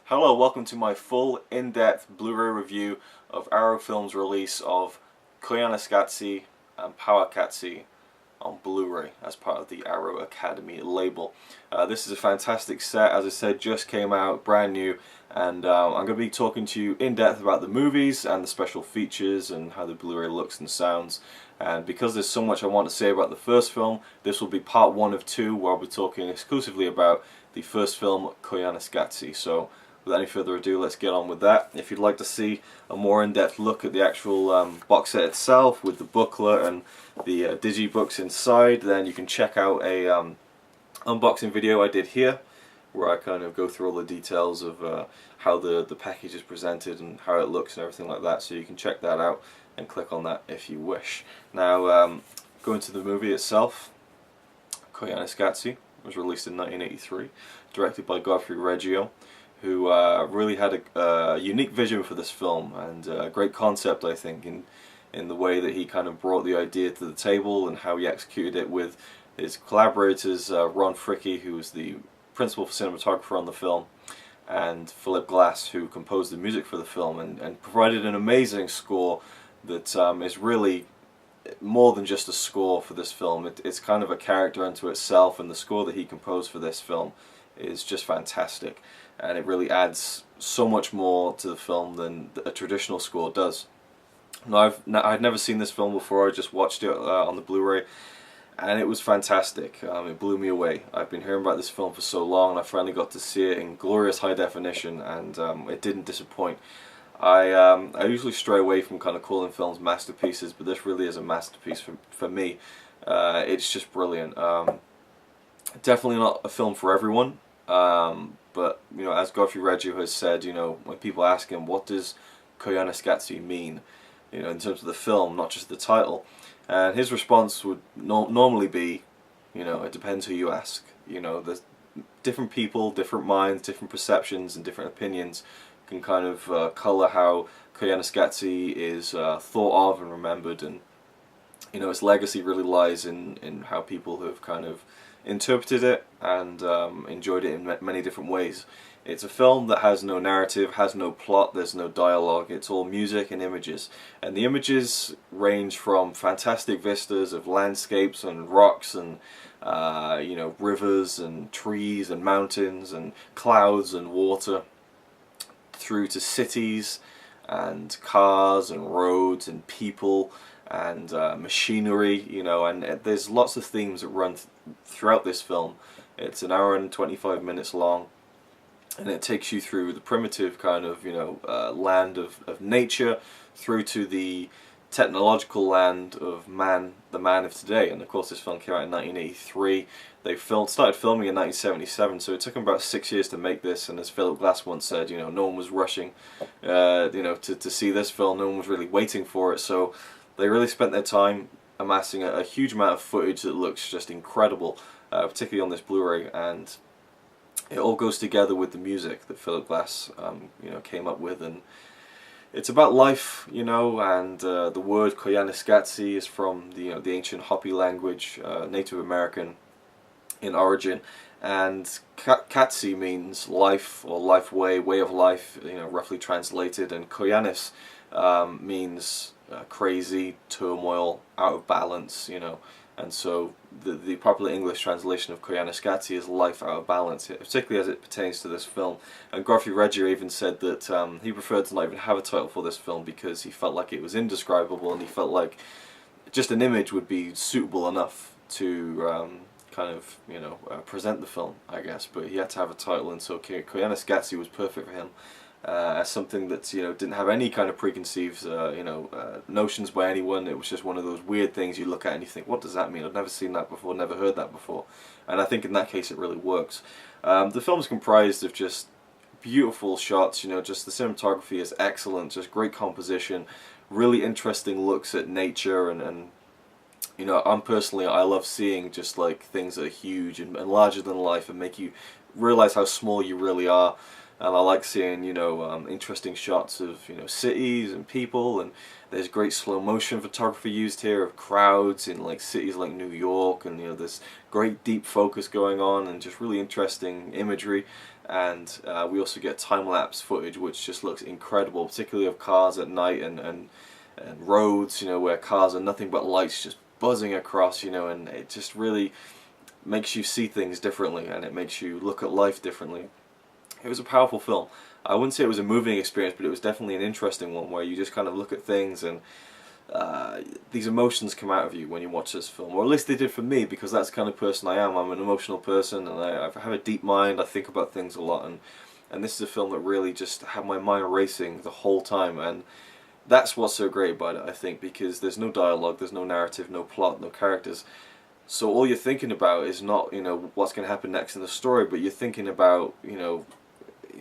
Hello, welcome to my full in-depth Blu-ray review of Arrow Films' release of Koyaanisqatsi and Powaqqatsi on Blu-ray as part of the Arrow Academy label. This is a fantastic set, as I said, just came out, brand new, and I'm going to be talking to you in depth about the movies and the special features and how the Blu-ray looks and sounds. And because there's so much I want to say about the first film, this will be part one of two, where I'll be talking exclusively about the first film, Koyaanisqatsi. So without any further ado, let's get on with that. If you'd like to see a more in-depth look at the actual box set itself with the booklet and the digibooks inside, then you can check out a unboxing video I did here, where I kind of go through all the details of how the package is presented and how it looks and everything like that, so you can check that out and click on that if you wish. Now, going to the movie itself, Koyaanisqatsi was released in 1983, directed by RazorwireReviews, who really had a unique vision for this film, and a great concept, I think, in the way that he kind of brought the idea to the table and how he executed it with his collaborators, Ron Fricke, who was the principal cinematographer on the film, and Philip Glass, who composed the music for the film, and provided an amazing score that is really more than just a score for this film. It's kind of a character unto itself, and the score that he composed for this film is just fantastic, and it really adds so much more to the film than a traditional score does. Now, I'd never seen this film before. I just watched it on the Blu-ray, and it was fantastic. It blew me away. I've been hearing about this film for so long, and I finally got to see it in glorious high definition, and it didn't disappoint. I usually stray away from kind of calling films masterpieces, but this really is a masterpiece for me. It's just brilliant. Definitely not a film for everyone, but you know, as RazorwireReviews has said, you know, when people ask him what does Koyaanisqatsi mean, you know, in terms of the film, not just the title, and his response would normally be, you know, it depends who you ask. You know, there's different people, different minds, different perceptions, and different opinions can kind of colour how Koyaanisqatsi is thought of and remembered, and you know, its legacy really lies in how people have kind of interpreted it and enjoyed it in many different ways. It's a film that has no narrative, has no plot, there's no dialogue, it's all music and images. And the images range from fantastic vistas of landscapes and rocks and you know, rivers and trees and mountains and clouds and water, through to cities and cars and roads and people and machinery, you know, and there's lots of themes that run throughout this film. It's an hour and 25 minutes long, and it takes you through the primitive kind of, you know, land of nature, through to the technological land of man, the man of today. And of course, this film came out in 1983. They started filming in 1977, so it took them about 6 years to make this. And as Philip Glass once said, you know, no one was rushing, you know, to see this film. No one was really waiting for it. So they really spent their time amassing a huge amount of footage that looks just incredible, particularly on this Blu-ray, and it all goes together with the music that Philip Glass, you know, came up with. And it's about life, you know, and the word Koyaanisqatsi is from the, you know, the ancient Hopi language, Native American in origin, and Qatsi means life or life way, way of life, you know, roughly translated, and Koyaanis means crazy, turmoil, out of balance, you know. And so the popular English translation of Koyaanisqatsi is life out of balance, particularly as it pertains to this film. And RazorwireReviews even said that he preferred to not even have a title for this film because he felt like it was indescribable, and he felt like just an image would be suitable enough to kind of, you know, present the film, I guess. But he had to have a title, and so Koyaanisqatsi was perfect for him. As something that, you know, didn't have any kind of preconceived you know, notions by anyone. It was just one of those weird things you look at and you think, what does that mean? I've never seen that before, never heard that before. And I think in that case it really works. The film is comprised of just beautiful shots, you know, just the cinematography is excellent, just great composition, really interesting looks at nature, and you know, I love seeing just like things that are huge and larger than life and make you realize how small you really are. And I like seeing, you know, interesting shots of, you know, cities and people, and There's great slow motion photography used here of crowds in like cities like New York, and there's great deep focus going on and just really interesting imagery. And we also get time-lapse footage which just looks incredible, particularly of cars at night and roads, where cars are nothing but lights just buzzing across, and it just really makes you see things differently, and it makes you look at life differently. It was a powerful film. I wouldn't say it was a moving experience, but it was definitely an interesting one where you just kind of look at things and these emotions come out of you when you watch this film, or at least they did for me, because that's the kind of person I am. I'm an emotional person, and I have a deep mind. I think about things a lot, and this is a film that really just had my mind racing the whole time, and that's what's so great about it, I think, because there's no dialogue, there's no narrative, no plot, no characters. So all you're thinking about is not, what's going to happen next in the story, but you're thinking about,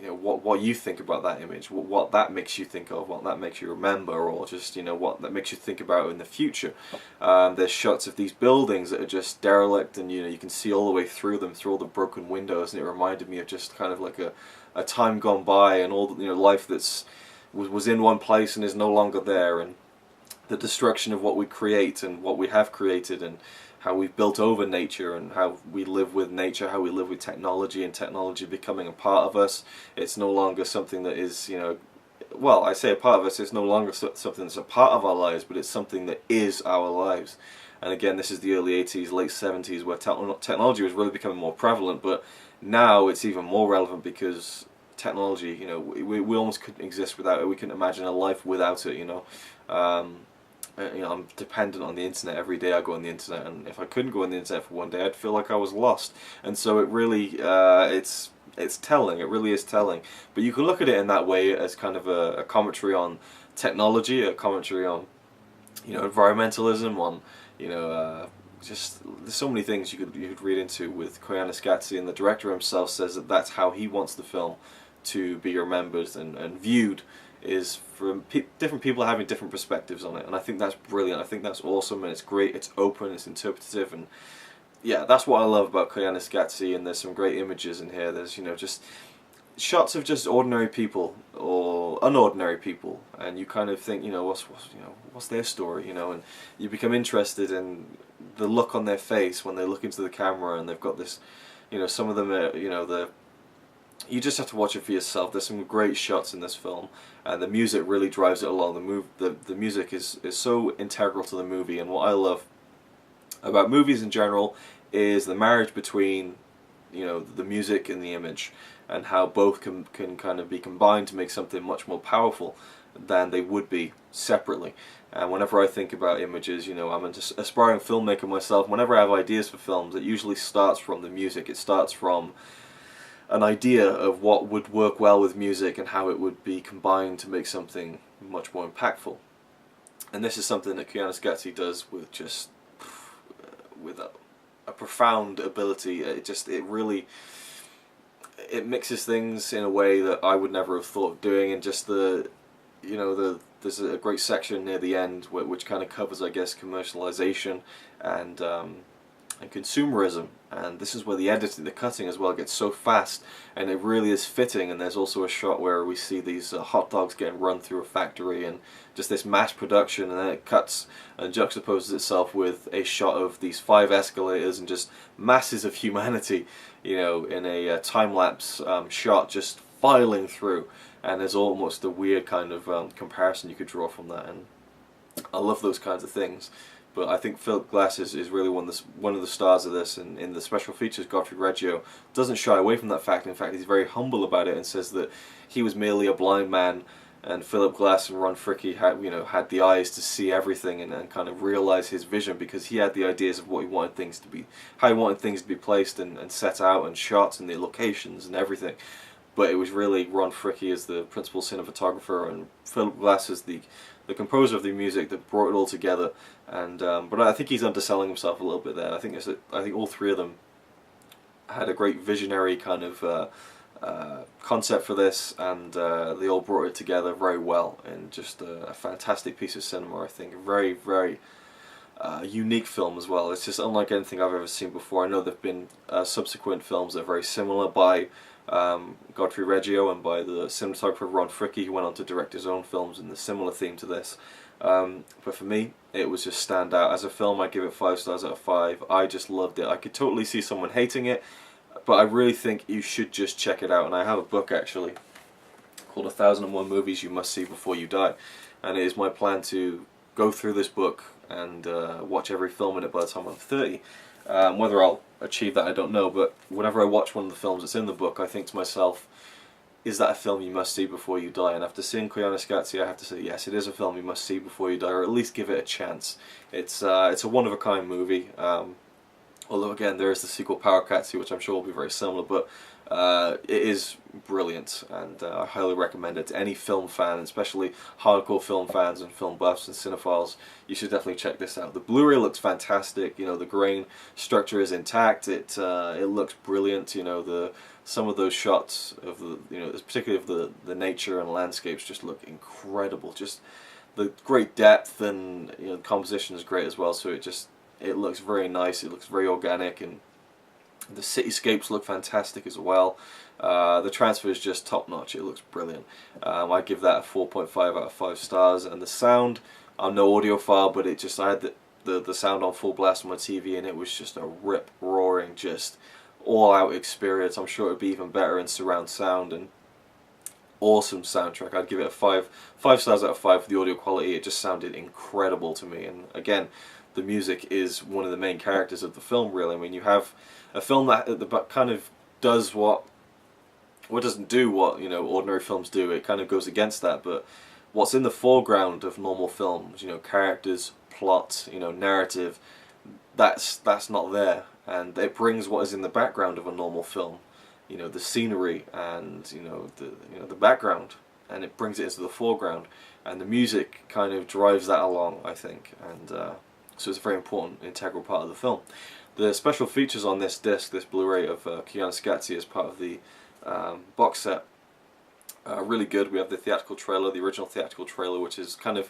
what you think about that image, what that makes you think of, what that makes you remember, or just, what that makes you think about in the future. There's shots of these buildings that are just derelict, and, you can see all the way through them, through all the broken windows, and it reminded me of just kind of like a time gone by, and all the, life that's was in one place and is no longer there, and the destruction of what we create and what we have created, and how we've built over nature, and how we live with nature, how we live with technology, and technology becoming a part of us. It's no longer something that is, well, I say a part of us, it's no longer something that's a part of our lives, but it's something that is our lives. And again, this is the early 80s, late 70s, where technology was really becoming more prevalent, but now it's even more relevant because technology, we almost couldn't exist without it. We couldn't imagine a life without it, I'm dependent on the internet. Every day I go on the internet, and if I couldn't go on the internet for one day, I'd feel like I was lost. And so it really, it's telling. It really is telling. But you can look at it in that way, as kind of a commentary on technology, a commentary on, environmentalism, on, just there's so many things you could read into with Koyaanisqatsi, and the director himself says that that's how he wants the film to be remembered and viewed, is from different people having different perspectives on it. And I think that's brilliant. I think that's awesome, and it's great. It's open, it's interpretative, and yeah, that's what I love about Koyaanisqatsi. And there's some great images in here. There's just shots of just ordinary people or unordinary people, and you kind of think, what's their story, and you become interested in the look on their face when they look into the camera, and they've got this, some of them are, you just have to watch it for yourself. There's some great shots in this film, and the music really drives it along. The music is so integral to the movie, and what I love about movies in general is the marriage between, the music and the image, and how both can kind of be combined to make something much more powerful than they would be separately. And whenever I think about images, I'm an aspiring filmmaker myself. Whenever I have ideas for films, it usually starts from the music. It starts from an idea of what would work well with music and how it would be combined to make something much more impactful. And this is something that Koyaanisqatsi does with just with a profound ability. It really mixes things in a way that I would never have thought of doing, and just there's a great section near the end which kind of covers, I guess, commercialization and consumerism, and this is where the editing, the cutting as well, gets so fast, and it really is fitting. And there's also a shot where we see these hot dogs getting run through a factory, and just this mass production, and then it cuts and juxtaposes itself with a shot of these 5 escalators and just masses of humanity, in a time-lapse shot, just filing through. And there's almost a weird kind of comparison you could draw from that, and I love those kinds of things. But I think Philip Glass is really one of the stars of this, and in the special features, Godfrey Reggio doesn't shy away from that fact. In fact, he's very humble about it and says that he was merely a blind man, and Philip Glass and Ron Fricke had the eyes to see everything and kind of realize his vision, because he had the ideas of what he wanted things to be, how he wanted things to be placed and set out, and shots and the locations and everything. But it was really Ron Fricke as the principal cinematographer and Philip Glass as the composer of the music that brought it all together. And but I think he's underselling himself a little bit there. I think all three of them had a great visionary kind of concept for this, and they all brought it together very well in just a fantastic piece of cinema. I think a very, very unique film as well. It's just unlike anything I've ever seen before. I know there have been subsequent films that are very similar by Godfrey Reggio and by the cinematographer Ron Fricke, who went on to direct his own films in the similar theme to this. But for me, it was just stand out. As a film, I give it 5 stars out of 5. I just loved it. I could totally see someone hating it, but I really think you should just check it out. And I have a book actually called 1001 Movies You Must See Before You Die, and it is my plan to go through this book and watch every film in it by the time I'm 30. Whether I'll achieve that, I don't know, but whenever I watch one of the films that's in the book, I think to myself, is that a film you must see before you die? And after seeing Koyaanisqatsi, I have to say yes, it is a film you must see before you die, or at least give it a chance. It's a one-of-a-kind movie. Although again, there is the sequel Powaqqatsi, which I'm sure will be very similar, but it is brilliant, and I highly recommend it to any film fan, especially hardcore film fans and film buffs and cinephiles. You should definitely check this out. The Blu-ray looks fantastic. You know, the grain structure is intact. It looks brilliant. You know, some of those shots of particularly of the nature and landscapes just look incredible. Just the great depth, and the composition is great as well. So it looks very nice. It looks very organic, and the cityscapes look fantastic as well. The transfer is just top notch. It looks brilliant. I give that a 4.5 out of 5 stars. And the sound, I'm no audiophile, but I had the sound on full blast on my TV, and it was just a rip roaring, just all out experience. I'm sure it would be even better in surround sound, and awesome soundtrack. I'd give it a 5 stars out of 5 for the audio quality. It just sounded incredible to me. And again, the music is one of the main characters of the film, really. I mean, you have a film that kind of does doesn't do what ordinary films do. It kind of goes against that. But what's in the foreground of normal films, characters, plot, narrative, that's not there, and it brings what is in the background of a normal film, the scenery and the background, and it brings it into the foreground, and the music kind of drives that along, I think, and so it's a very important, integral part of the film. The special features on this disc, this Blu-ray of Koyaanisqatsi as part of the box set, are really good. We have the theatrical trailer, the original theatrical trailer, which is kind of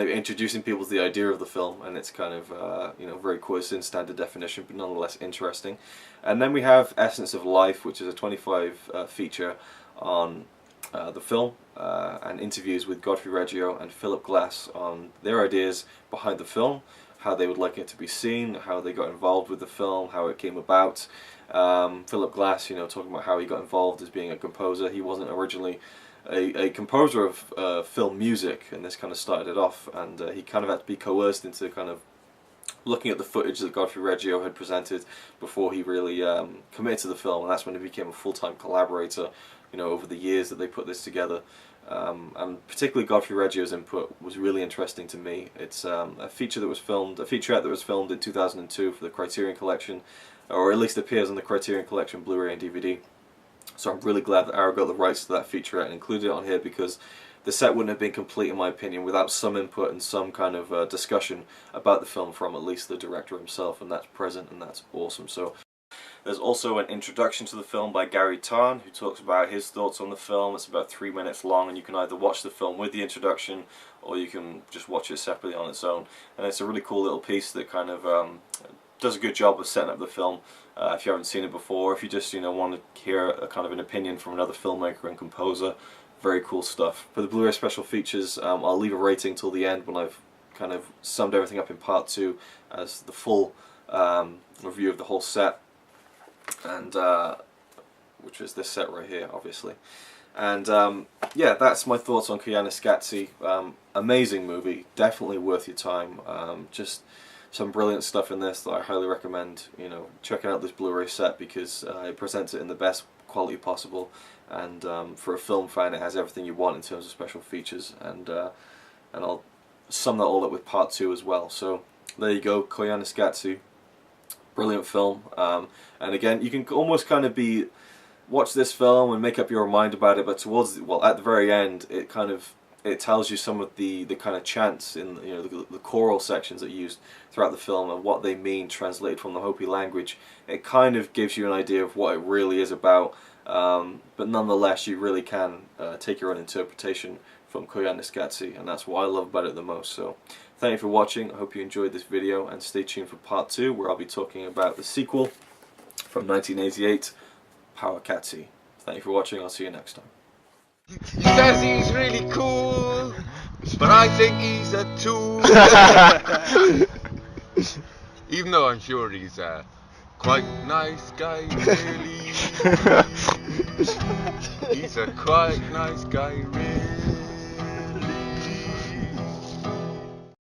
introducing people to the idea of the film, and it's kind of very coarse in standard definition, but nonetheless interesting. And then we have Essence of Life, which is a 25 feature on the film, and interviews with Godfrey Reggio and Philip Glass on their ideas behind the film, how they would like it to be seen, how they got involved with the film, how it came about. Philip Glass, talking about how he got involved as being a composer. He wasn't originally a composer of film music, and this kind of started it off, and he kind of had to be coerced into kind of looking at the footage that Godfrey Reggio had presented before he really committed to the film, and that's when he became a full-time collaborator, over the years that they put this together. And particularly Godfrey Reggio's input was really interesting to me. It's a featurette that was filmed in 2002 for the Criterion Collection, or at least appears on the Criterion Collection Blu-ray and DVD. So I'm really glad that Arrow got the rights to that featurette and included it on here, because the set wouldn't have been complete, in my opinion, without some input and some kind of discussion about the film from at least the director himself, and that's present, and that's awesome. So there's also an introduction to the film by Gary Tarn, who talks about his thoughts on the film. It's about 3 minutes long, and you can either watch the film with the introduction, or you can just watch it separately on its own. And it's a really cool little piece that kind of does a good job of setting up the film. If you haven't seen it before, if you just want to hear a kind of an opinion from another filmmaker and composer, very cool stuff. For the Blu-ray special features, I'll leave a rating till the end when I've kind of summed everything up in part 2 as the full review of the whole set, and which is this set right here, obviously. And yeah, that's my thoughts on Koyaanisqatsi. Amazing movie, definitely worth your time. Just some brilliant stuff in this that I highly recommend checking out this Blu-ray set, because it presents it in the best quality possible, and for a film fan it has everything you want in terms of special features, and I'll sum that all up with part 2 as well. So there you go, Koyaanisqatsi, brilliant film. And again, you can almost kind of watch this film and make up your mind about it, but at the very end, it tells you some of the kind of chants in the choral sections that are used throughout the film and what they mean translated from the Hopi language. It kind of gives you an idea of what it really is about, but nonetheless you really can take your own interpretation from Koyaanisqatsi, and that's what I love about it the most. So thank you for watching. I hope you enjoyed this video, and stay tuned for part 2, where I'll be talking about the sequel from 1988, Powaqqatsi. Thank you for watching. I'll see you next time. You guys think it's really cool? But I think he's a tool. Even though I'm sure he's a quite nice guy, really. He's a quite nice guy, really.